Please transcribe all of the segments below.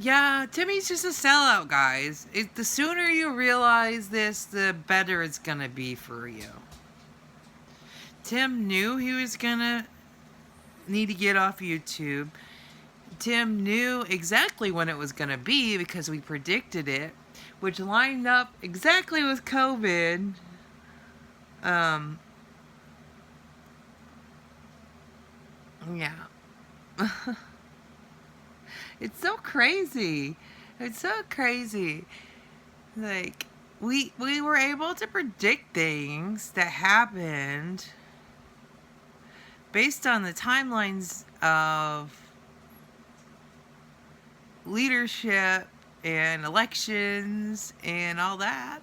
Yeah, Timmy's just a sellout, guys. The sooner you realize this, the better it's gonna be for you. Tim knew he was gonna need to get off YouTube. Tim knew exactly when it was gonna be because we predicted it, which lined up exactly with COVID. Um, yeah. It's so crazy. It's so crazy. Like we were able to predict things that happened based on the timelines of leadership and elections and all that.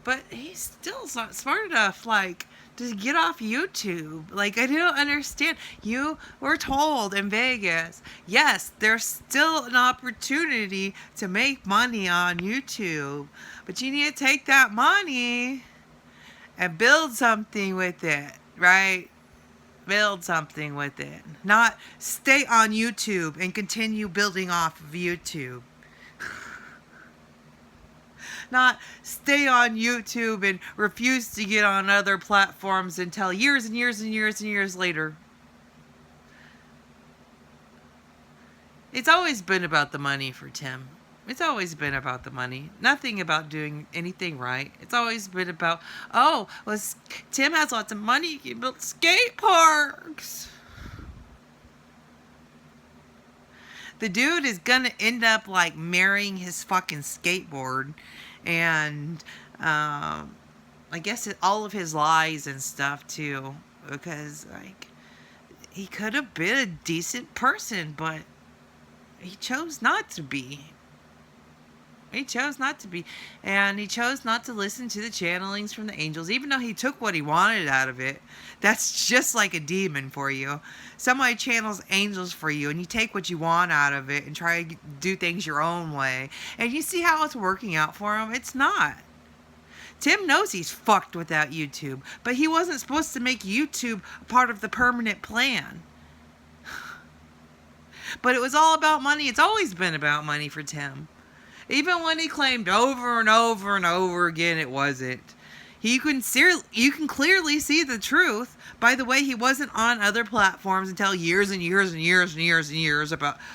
But he's still not smart enough, like, to get off YouTube. Like, I don't understand. You were told in Vegas, yes, there's still an opportunity to make money on YouTube, but you need to take that money and build something with it, right? Build something with it. Not stay on YouTube and continue building off of YouTube. Not stay on YouTube and refuse to get on other platforms until years and years and years and years later. It's always been about the money for Tim. It's always been about the money. Nothing about doing anything right. It's always been about, oh, well, Tim has lots of money. He built skate parks. The dude is gonna end up like marrying his fucking skateboard, and I guess all of his lies and stuff too, because like he could have been a decent person, but he chose not to be. He chose not to be. And he chose not to listen to the channelings from the angels, even though he took what he wanted out of it. That's just like a demon for you. Somebody channels angels for you, and you take what you want out of it and try to do things your own way. And you see how it's working out for him? It's not. Tim knows he's fucked without YouTube, but he wasn't supposed to make YouTube a part of the permanent plan. But it was all about money. It's always been about money for Tim. Even when he claimed over and over and over again it wasn't. You can clearly see the truth by the way he wasn't on other platforms until years and years and years and years and years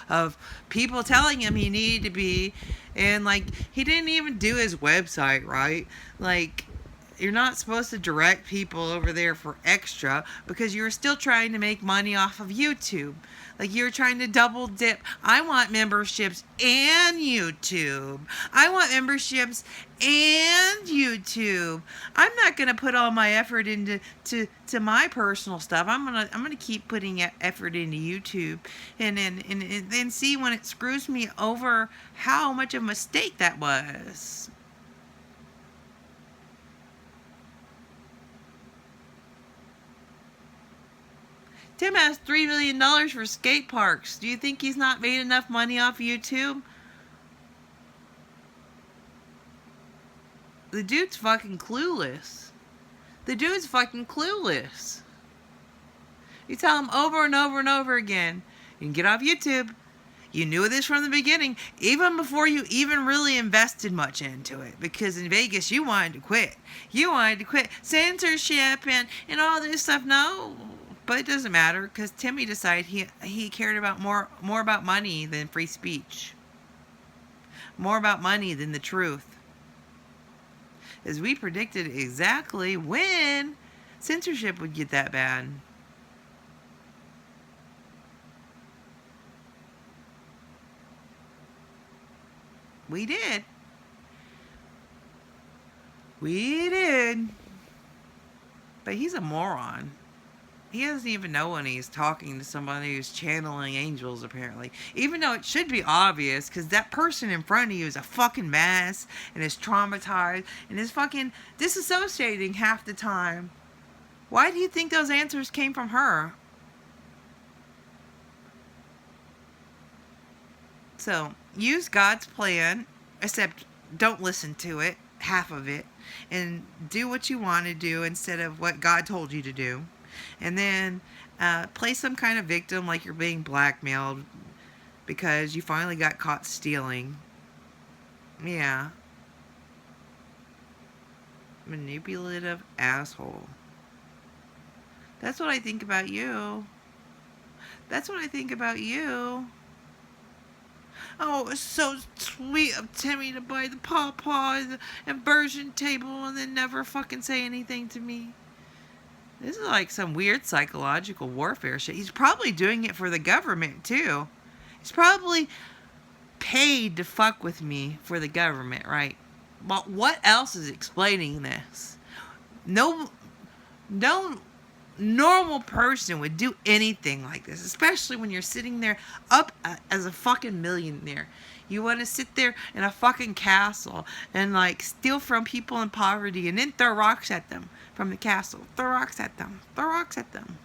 of people telling him he needed to be. And like, he didn't even do his website right. Like, you're not supposed to direct people over there for extra because you're still trying to make money off of YouTube. Like, you're trying to double dip. I want memberships and YouTube. I want memberships and YouTube. I'm not gonna put all my effort into to my personal stuff. I'm gonna keep putting effort into YouTube, and then see when it screws me over how much of a mistake that was. Tim has $3 million for skate parks. Do you think he's not made enough money off YouTube? The dude's fucking clueless. The dude's fucking clueless. You tell him over and over and over again, you can get off YouTube. You knew this from the beginning, even before you even really invested much into it. Because in Vegas, you wanted to quit. You wanted to quit censorship and all this stuff. No. But it doesn't matter because Timmy decided he cared about more about money than free speech. More about money than the truth. As we predicted exactly when censorship would get that bad. We did. We did. But he's a moron. He doesn't even know when he's talking to somebody who's channeling angels, apparently. Even though it should be obvious, because that person in front of you is a fucking mess, and is traumatized, and is fucking disassociating half the time. Why do you think those answers came from her? So, use God's plan, except don't listen to it, half of it, and do what you want to do instead of what God told you to do. And then play some kind of victim like you're being blackmailed. because you finally got caught stealing. Yeah. Manipulative asshole. That's what I think about you. That's what I think about you. Oh, it's so sweet of Timmy to buy the pawpaw and version table and then never fucking say anything to me. This is like some weird psychological warfare shit. He's probably doing it for the government, too. He's probably paid to fuck with me for the government, right? But what else is explaining this? No normal person would do anything like this, especially when you're sitting there up as a fucking millionaire. You want to sit there in a fucking castle and like steal from people in poverty and then throw rocks at them from the castle. Throw rocks at them. Throw rocks at them.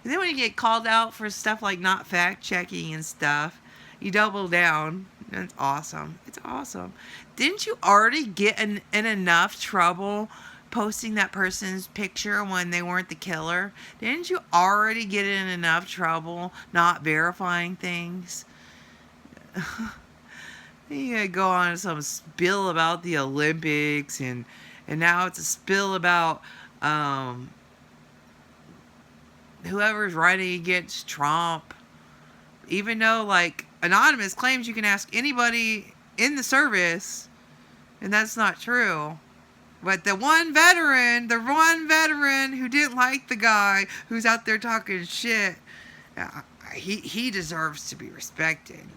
And then when you get called out for stuff like not fact checking and stuff, you double down. It's awesome. It's awesome. Didn't you already get in enough trouble posting that person's picture when they weren't the killer? Didn't you already get in enough trouble not verifying things? You gotta go on some spill about the Olympics, and now it's a spill about whoever's running against Trump. Even though, like, Anonymous claims you can ask anybody in the service, and that's not true. But the one veteran who didn't like the guy who's out there talking shit, he deserves to be respected.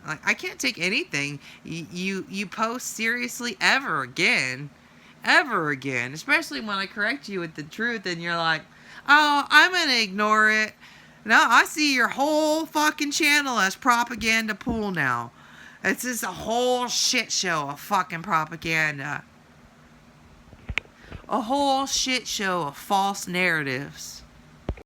Like, I can't take anything you post seriously ever again. Ever again. Especially when I correct you with the truth and you're like, oh, I'm going to ignore it. No, I see your whole fucking channel as propaganda pool now. It's just a whole shit show of fucking propaganda. A whole shit show of false narratives.